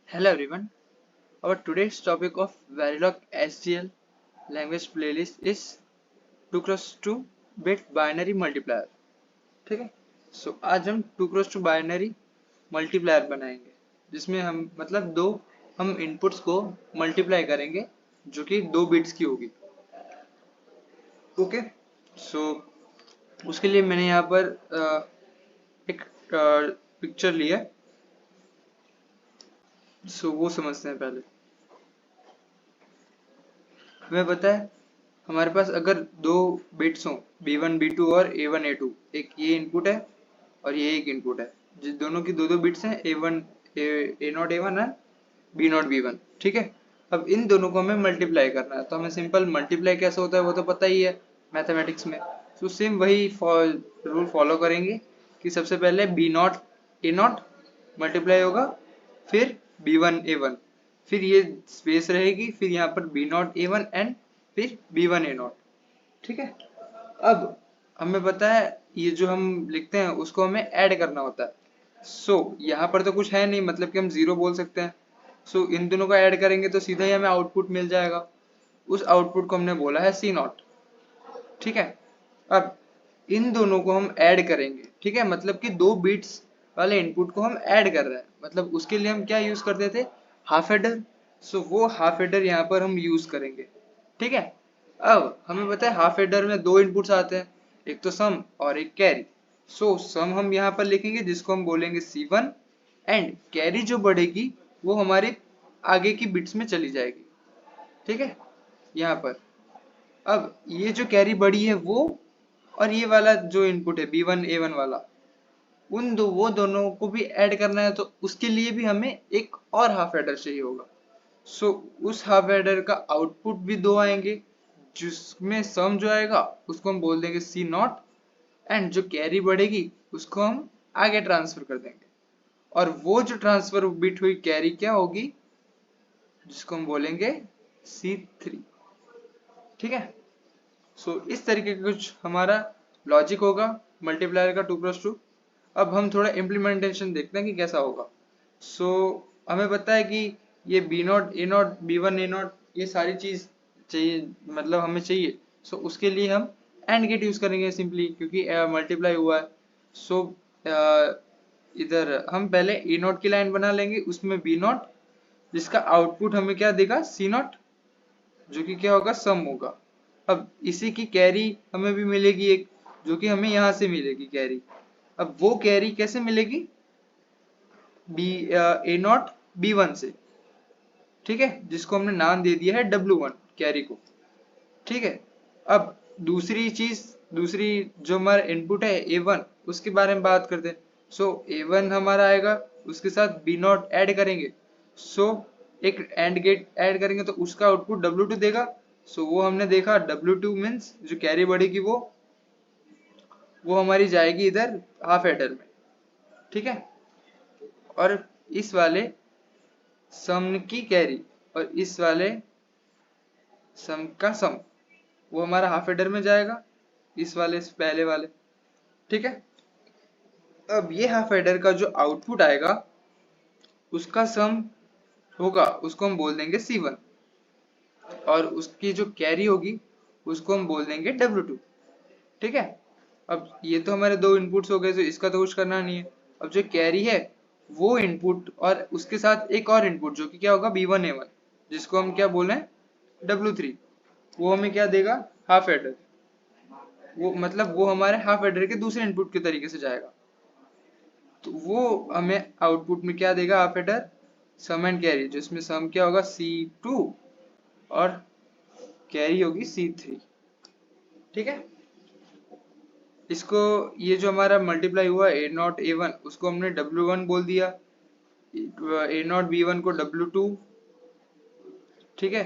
Hello everyone. Our today's topic of Verilog SGL language playlist is 2 cross 2 bit binary multiplier. ठीक है. आज हम 2 cross 2 binary multiplier बनाएंगे जिसमें हम मतलब हम इनपुट्स को मल्टीप्लाई करेंगे जो कि 2 बिट्स की होगी. ओके. सो उसके लिए मैंने यहाँ पर एक पिक्चर लिया. वो समझते हैं पहले. हमें पता है हमारे पास अगर 2 बिट्स हों B1 B2 और A1 A2, एक ये इनपुट है और ये एक इनपुट है, जिस दोनों की दो बिट्स हैं A1 A0 A1 है B0 B1. ठीक है. अब इन दोनों को हमें मल्टीप्लाई करना है तो हमें सिंपल मल्टीप्लाई कैसे होता है वो तो पता ही है मैथमेटिक्स में. सेम वही रूल फॉलो करेंगे कि सबसे पहले B0 A0 मल्टीप्लाई होगा, फिर B1 A1, फिर ये स्पेस रहेगी, फिर यहाँ पर B0 A1 एंड फिर B1 A0. ठीक है. अब हमें पता है ये जो हम लिखते हैं उसको हमें ऐड करना होता है. यहाँ पर तो कुछ है नहीं, मतलब कि हम जीरो बोल सकते हैं. इन दोनों को ऐड करेंगे तो सीधा ही हमें आउटपुट मिल जाएगा. उस आउटपुट को हमने बोला है C0. ठीक है. अब इन दोनों को हम ऐड करेंगे. ठीक है, मतलब कि 2 बिट्स वाले इनपुट को हम ऐड कर रहे हैं, मतलब उसके लिए हम क्या यूज करते थे, हाफ एडर. वो हाफ एडर यहाँ पर हम यूज करेंगे. ठीक है. अब हमें पता है हाफ एडर में 2 इनपुट्स आते हैं, एक तो सम और एक कैरी. सम हम यहाँ पर लिखेंगे जिसको हम बोलेंगे C1 एंड कैरी जो बढ़ेगी वो हमारे आगे की बिट्स में चली जाएगी. ठीक है. यहाँ पर अब ये जो कैरी बढ़ी है वो और ये वाला जो इनपुट है B1 A1 वाला, वो दोनों को भी ऐड करना है तो उसके लिए भी हमें एक और हाफ एडर चाहिए होगा. उस हाफ एडर का आउटपुट भी 2 आएंगे, जिसमें सम जो आएगा उसको हम बोल देंगे C0 एंड जो कैरी बढ़ेगी उसको हम आगे ट्रांसफर कर देंगे. और वो जो ट्रांसफर बिट हुई कैरी क्या होगी, जिसको हम बोलेंगे C3. ठीक है. इस तरीके का कुछ हमारा लॉजिक होगा मल्टीप्लायर का 2 क्रॉस 2. अब हम थोड़ा इम्प्लीमेंटेशन देखते हैं कि कैसा होगा. हमें पता है कि ये B0 A0 B1 A0 ये सारी चीज चाहिए, मतलब हमें चाहिए. उसके लिए हम एंड गेट यूज करेंगे सिंपली, क्योंकि मल्टीप्लाई हुआ है. इधर हम पहले A0 की लाइन बना लेंगे, उसमें B0 जिसका आउटपुट हमें क्या देगा C0, जो कि क्या होगा सम होगा. अब इसी की कैरी हमें भी मिलेगी एक, जो कि हमें यहां से मिलेगी कैरी. अब वो कैरी कैसे मिलेगी, A0 B1 से. ठीक है, जिसको हमने नाम दे दिया है W1 कैरी को. ठीक है. अब दूसरी जो हमारा इनपुट है A1, उसके बारे में बात करते हैं. A1 हमारा आएगा, उसके साथ B0 ऐड करेंगे. एक एंड गेट ऐड करेंगे तो उसका आउटपुट W2 देगा. वो हमने देखा W2 मीन्स जो कैरी बढ़ेगी वो हमारी जाएगी इधर हाफ एडर में. ठीक है. और इस वाले सम की कैरी और इस वाले सम का सम वो हमारा हाफ एडर में जाएगा, इस वाले से पहले वाले. ठीक है. अब ये हाफ एडर का जो आउटपुट आएगा उसका सम होगा, उसको हम बोल देंगे C1, और उसकी जो कैरी होगी उसको हम बोल देंगे W2. ठीक है. अब ये तो हमारे 2 इनपुट्स हो गए, तो इसका तो कुछ करना नहीं है. अब जो कैरी है वो इनपुट और उसके साथ एक और इनपुट जो कि क्या होगा B1 A1, जिसको हम क्या बोल रहे हैं W3, वो हमें क्या देगा हाफ एडर. वो मतलब वो हमारे हाफ एडर के दूसरे इनपुट के तरीके से जाएगा. तो वो हमें आउटपुट में क्या देगा half adder, sum and carry, जिसमें सम क्या होगा C2 और कैरी होगी C3. ठीक है. इसको ये जो हमारा मल्टीप्लाई हुआ A0 A1 उसको हमने W1 बोल दिया, A0 B1 को W2. ठीक है.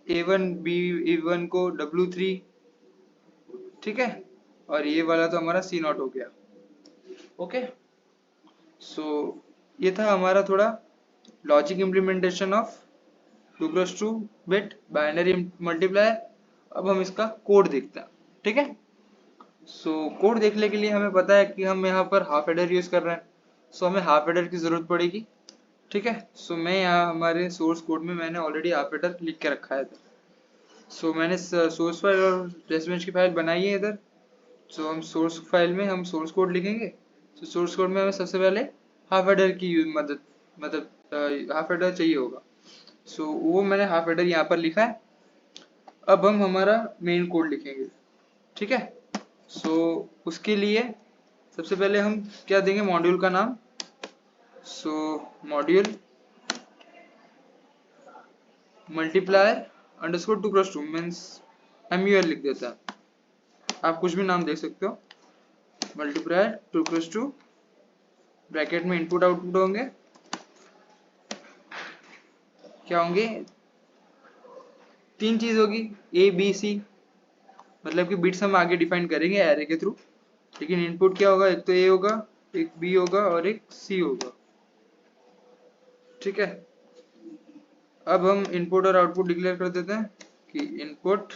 A1 B1 को W3. ठीक है. और ये वाला तो हमारा C0 हो गया. ओके. ये था हमारा थोड़ा logic implementation of 2 cross 2 bit binary multiplier. अब हम इसका कोड देखते हैं. ठीक है. कोड देखने के लिए हमें पता है कि हम यहाँ पर हाफ एडर यूज कर रहे हैं. हमें हाफ एडर की जरूरत पड़ेगी. ठीक है। सो मैं यहाँ हमारे सोर्स कोड में मैंने ऑलरेडी हाफ एडर लिख के रखा है इधर। सो मैंने सोर्स फाइल और टेस्ट बेंच की फाइल बनाई है इधर। सो हम सोर्स फाइल में हम सोर्स कोड लिखेंगे। तो सोर्स कोड में हमें सबसे पहले हाफ एडर की मदद मतलब हाफ एडर चाहिए होगा। सो वो मैंने हाफ एडर यहाँ पर लिखा है। अब हम हमारा मेन कोड लिखेंगे, ठीक है। सो उसके लिए सबसे पहले हम क्या देंगे, मॉड्यूल का नाम। So module multiplier underscore 2 + 2 means MUL लिख देता है, आप कुछ भी नाम दे सकते हो। मल्टीप्लायर 2 + 2 ब्रैकेट में इनपुट आउटपुट होंगे, क्या होंगे, 3 चीज होगी, ABC, मतलब कि बिट्स हम आगे डिफाइन करेंगे एरे के थ्रू, लेकिन इनपुट क्या होगा, एक तो A होगा, एक B होगा और एक C होगा, ठीक है। अब हम इनपुट और आउटपुट डिक्लेयर कर देते हैं कि इनपुट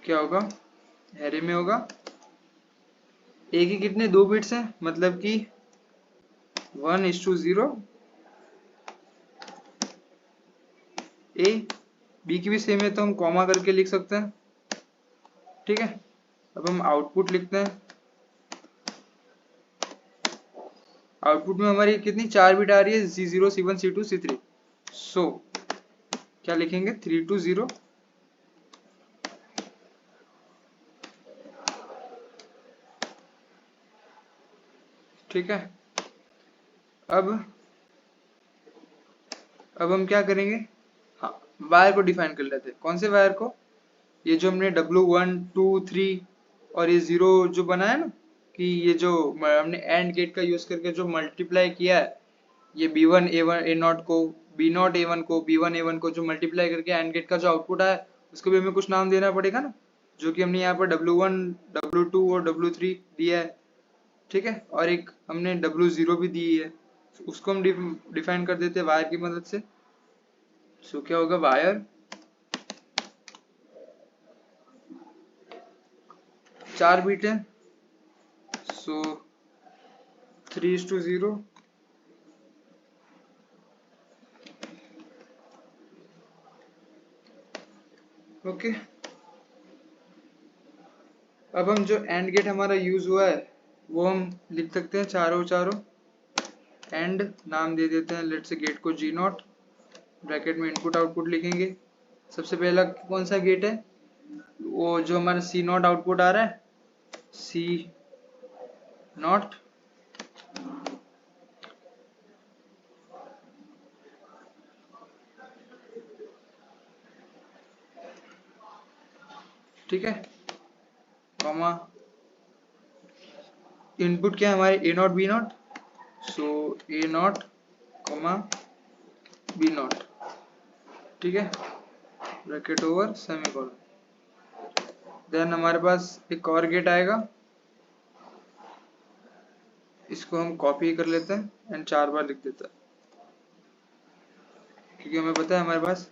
क्या होगा, एरे में होगा। ए के कितने 2 बिट्स हैं, मतलब कि 1:0। ए बी की भी सेम है तो हम कॉमा करके लिख सकते हैं, ठीक है। अब हम आउटपुट लिखते हैं। आउटपुट में हमारी कितनी 4 बिट आ रही है, C0 C1 C2 C3। सो क्या लिखेंगे, 3 to 0, ठीक है। अब हम क्या करेंगे, हाँ वायर को डिफाइन कर लेते हैं। कौन से वायर को, ये जो हमने W1 2 3 और ये 0 जो बना है ना, कि ये जो हमने एंड गेट का यूज करके जो मल्टीप्लाई किया है, ये B1 A1 A0 को B0 A1 को B1 A1 को जो मल्टीप्लाई करके एंड गेट का जो आउटपुट आया, उसको भी हमें कुछ नाम देना पड़ेगा ना, जो कि हमने यहाँ पर W1 W2 और W3 दिया है, ठीक है। और एक हमने W0 भी दी है, उसको हम डिफाइन कर देते हैं वायर की मदद से। सो क्या होगा, वायर 4 बिट है, सो 3:0, ओके। अब हम जो एंड गेट हमारा यूज हुआ है वो हम लिख सकते हैं चारों एंड नाम दे देते हैं, लेट्स से गेट को G0, ब्रैकेट में इनपुट आउटपुट लिखेंगे। सबसे पहला कौन सा गेट है, वो जो हमारा C0 आउटपुट आ रहा है, C0, ठीक है, कॉमा इनपुट क्या है हमारे A0 B0, सो A0 कॉमा B0, ठीक है, ब्रैकेट ओवर सेमीकोलन। देन हमारे पास एक और गेट आएगा, इसको हम कॉपी कर लेते हैं एंड 4 बार लिख देते हैं, क्योंकि हमें पता है हमारे पास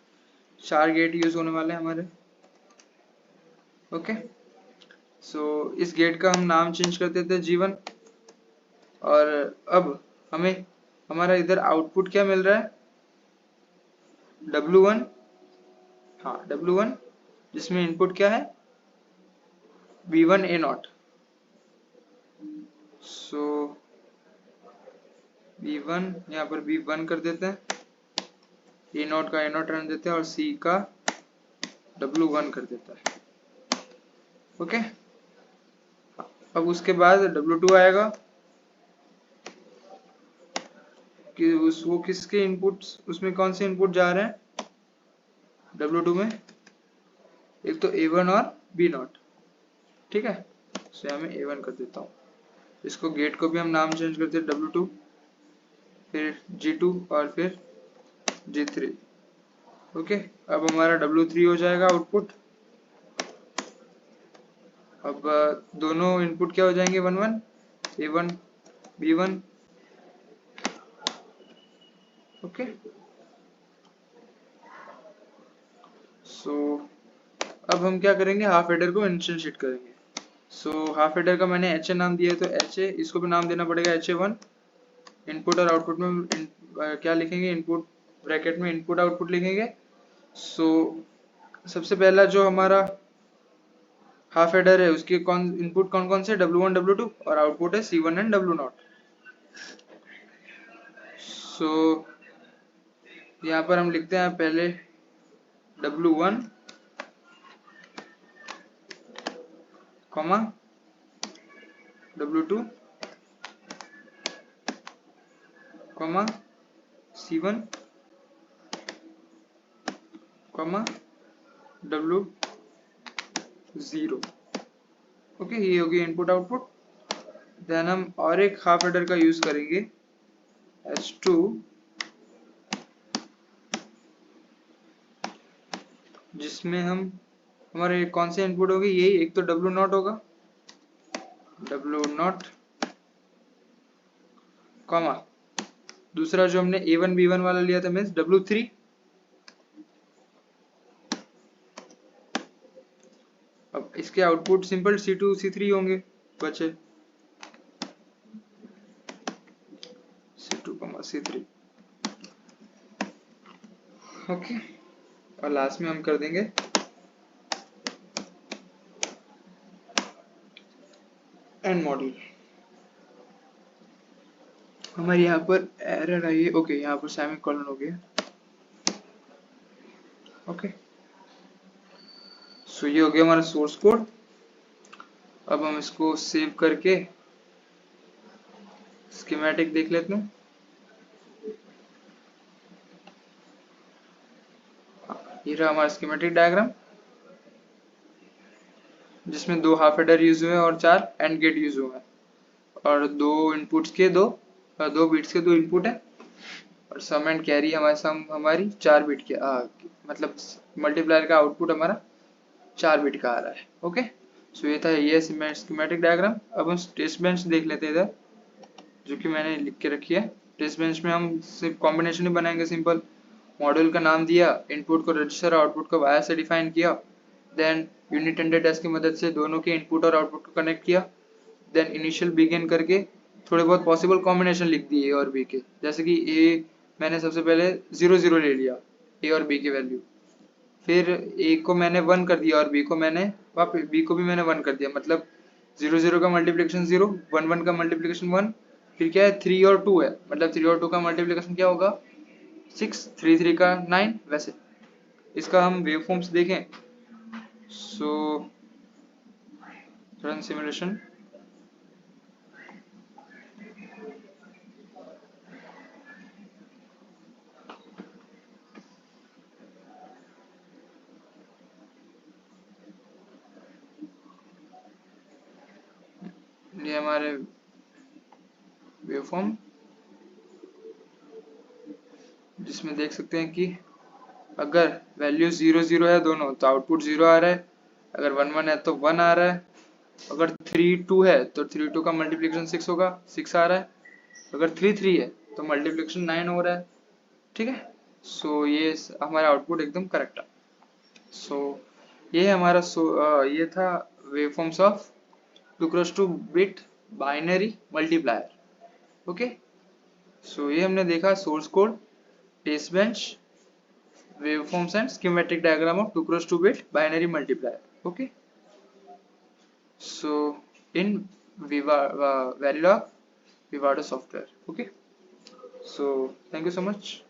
4 गेट यूज होने वाले हैं हमारे, ओके। सो इस गेट का हम नाम चेंज कर देते हैं G1। और अब हमें हमारा इधर आउटपुट क्या मिल रहा है, W1, हाँ W1, जिसमें इनपुट क्या है, B1 A0, सो B1 यहाँ पर B1 कर देते हैं, A0 का A0 रन देते हैं और C का W1 कर देता है, ओके। अब उसके बाद W2 आएगा कि वो किसके इनपुट्स, उसमें कौन से इनपुट जा रहे हैं W2 में, एक तो A1 और B0, ठीक है। सो यहाँ मैं A1 कर देता हूँ। इसको गेट को भी हम नाम चेंज करते हैं W2, फिर G2 और फिर G3, ओके। अब हमारा W3 हो जाएगा आउटपुट। अब दोनों इनपुट क्या हो जाएंगे 1 1, A1 B1, ओके। सो अब हम क्या करेंगे, हाफ एडर को इंस्टेंशिएट करेंगे। सो हाफ एडर का मैंने एच ए नाम दिया है, तो एच ए इसको भी नाम देना पड़ेगा एच ए वन। इनपुट और आउटपुट में क्या लिखेंगे, इनपुट ब्रैकेट में इनपुट आउटपुट लिखेंगे। सो सबसे पहला जो हमारा हाफ एडर है उसके इनपुट कौन कौन से, W1 W2 और आउटपुट है C1 एंड W0। सो यहाँ पर हम लिखते हैं पहले W1 comma W2 comma C1 comma W0। Okay, ये होगी इनपुट आउटपुट। देन हम और एक हाफ एडर का यूज करेंगे H2, जिसमें हम हमारे कौन से इनपुट होगी, यही एक तो W0 होगा, W0 कॉमा दूसरा जो हमने A1 B1 वाला लिया था मीन्स W3, अब इसके आउटपुट सिंपल C2 C3 होंगे बचे, C2 C3। ओके, और लास्ट में हम कर देंगे एंड मॉड्यूल। हमारे यहाँ पर एरर आई है, ओके यहाँ पर सेमीकोलन हो गया। ओके, सो ये हो गया हमारा सोर्स कोड। अब हम इसको सेव करके स्कीमेटिक देख लेते हैं। ये रहा हमारा स्कीमेटिक डायग्राम, जिसमें दो हाफ एडर यूज हुए हैं और 4 एंड गेट यूज हुए हैं, और दो इनपुट्स के दो बिट्स के 2 इनपुट है, और सम एंड कैरी हमारी 4 बिट के मतलब मल्टीप्लायर का आउटपुट हमारा 4 बिट का आ रहा है। ओके, सो ये था ये स्कीमेटिक डायग्राम। अब हम टेस्ट बेंच देख लेते हैं इधर, जो कि मैंने लिख के रखी है। टेस्ट बेंच में हम सिर्फ कॉम्बिनेशन ही बनाएंगे सिंपल। मॉड्यूल का नाम दिया, इनपुट को रजिस्टर, आउटपुट को वाया से डिफाइन किया, देन यूनिट एंडेड टेस्ट की मदद से दोनों के इनपुट और आउटपुट को कनेक्ट किया, देन इनिशियल बिगिन करके थोड़े बहुत पॉसिबल कॉम्बिनेशन लिख दिए ए और बी के, जैसे कि ए मैंने सबसे पहले 0 0 ले लिया ए और बी की वैल्यू, फिर ए को मैंने 1 कर दिया और बी को मैंने बी को भी मैंने 1 कर दिया, मतलब 0 0 का मल्टीप्लिकेशन 0, 1 1 का मल्टीप्लिकेशन 1, फिर क्या है 3 और 2 है, मतलब 3 और 2 का मल्टीप्लिकेशन क्या होगा 6, 3 3 का 9। वैसे इसका हम वेव फॉर्म्स देखें, सो रन सिमुलेशन। ये हमारे वेवफॉर्म, जिसमें देख सकते हैं कि अगर वैल्यू 0 0 है दोनों तो आउटपुट 0 आ रहा है, अगर 1 1 है तो 1 आ रहा है, अगर 3 2 है तो 3 2 का मल्टीप्लिकेशन 6 होगा, 6 आ रहा है, अगर 3 3 है तो मल्टीप्लिकेशन 9 हो रहा है। ठीक है, सो ये हमारा आउटपुट एकदम करेक्ट है। सो ये हमारा ये था waveforms of 2x2 bit binary multiplier. Okay, so ये हमने देखा source code, test bench, waveforms and schematic diagram of 2x2 bit binary multiplier. Okay, so in Verilog Vivado software. Okay, so thank you so much.